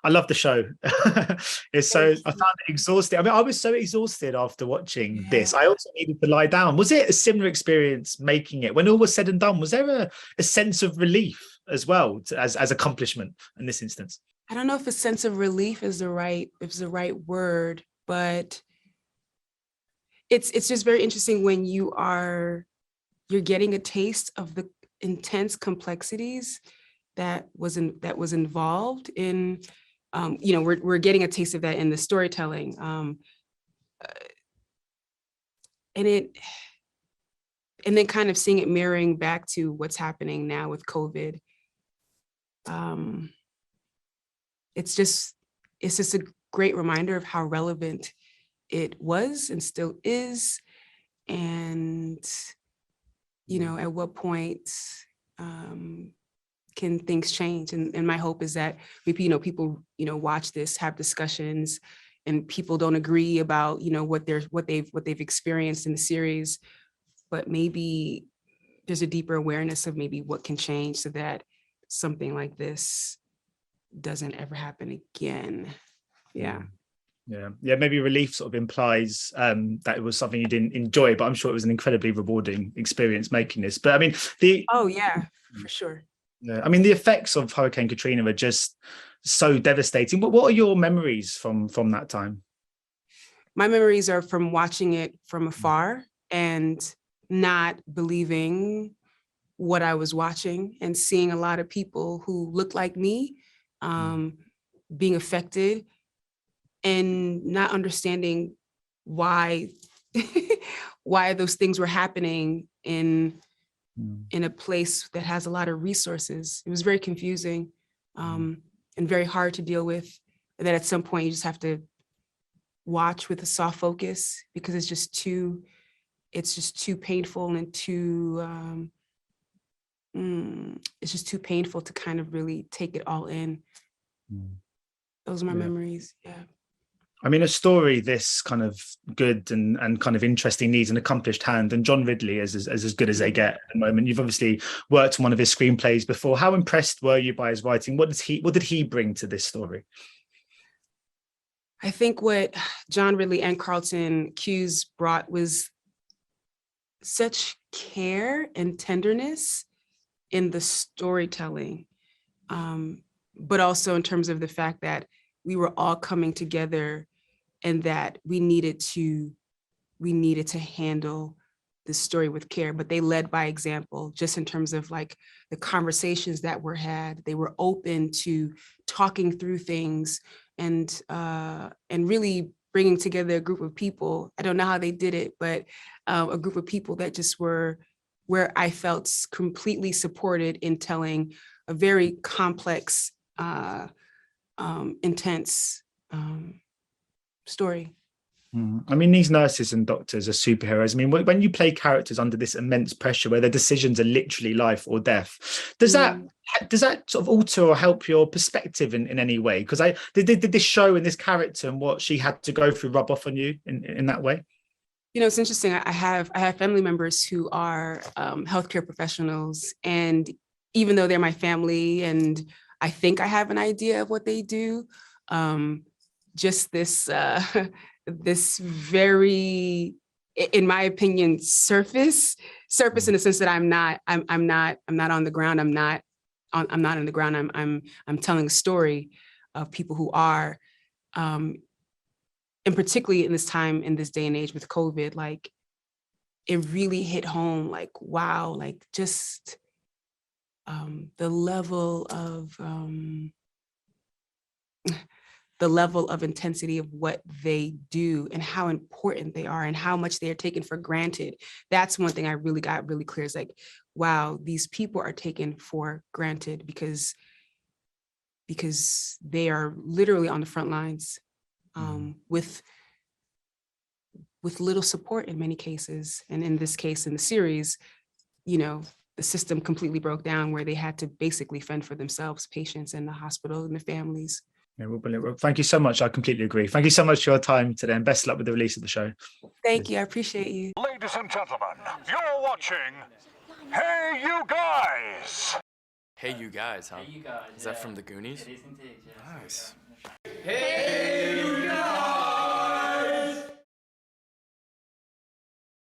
I love the show. It's so, I found it exhausting. I mean, I was so exhausted after watching this. I also needed to lie down. Was it a similar experience making it? When all was said and done, was there a sense of relief as well as accomplishment in this instance? I don't know if a sense of relief is the right word, but it's just very interesting when you're getting a taste of the intense complexities that was involved in, we're getting a taste of that in the storytelling, and then kind of seeing it mirroring back to what's happening now with COVID. It's just a great reminder of how relevant it was and still is, and at what point can things change? And my hope is that people watch this, have discussions, and people don't agree about what they've experienced in the series, but maybe there's a deeper awareness of maybe what can change so that something like this doesn't ever happen again. Yeah. Maybe relief sort of implies that it was something you didn't enjoy, but I'm sure it was an incredibly rewarding experience making this. But I mean, for sure. I mean, the effects of Hurricane Katrina are just so devastating. But what are your memories from that time? My memories are from watching it from afar and not believing what I was watching, and seeing a lot of people who looked like me being affected, and not understanding why why those things were happening in a place that has a lot of resources. It was very confusing and very hard to deal with. And then at some point you just have to watch with a soft focus, because it's just too painful and it's just too painful to kind of really take it all in. Those are my memories. Yeah. I mean, a story this kind of good and kind of interesting needs an accomplished hand, and John Ridley is as good as they get at the moment. You've obviously worked on one of his screenplays before. How impressed were you by his writing? What did he bring to this story? I think what John Ridley and Carlton Cuse brought was such care and tenderness in the storytelling, but also in terms of the fact that we were all coming together, and that we needed to handle this story with care. But they led by example, just in terms of like the conversations that were had. They were open to talking through things and really bringing together a group of people. I don't know how they did it, but a group of people that just were where I felt completely supported in telling a very complex, intense story. I mean, these nurses and doctors are superheroes. I mean, when you play characters under this immense pressure where their decisions are literally life or death, does that sort of alter or help your perspective in any way? Because did this show and this character and what she had to go through rub off on you in that way? It's interesting. I have family members who are healthcare professionals, and even though they're my family and I think I have an idea of what they do, just this very, in my opinion, surface in the sense that I'm not on the ground. I'm not on the ground. I'm telling a story of people who are, and particularly in this time, in this day and age with COVID, like it really hit home, like, wow, like just the level of intensity of what they do and how important they are and how much they are taken for granted. That's one thing I really got really clear, is like, wow, these people are taken for granted because they are literally on the front lines with little support in many cases. And in this case, in the series, the system completely broke down where they had to basically fend for themselves, patients in the hospital and the families. Yeah, well, brilliant. Well, thank you so much. I completely agree. Thank you so much for your time today, and best of luck with the release of the show. Thank you. I appreciate you. Ladies and gentlemen, you're watching Hey You Guys. Hey You Guys, huh? Hey, you guys. Is that from the Goonies? It is indeed, yeah. Nice. Hey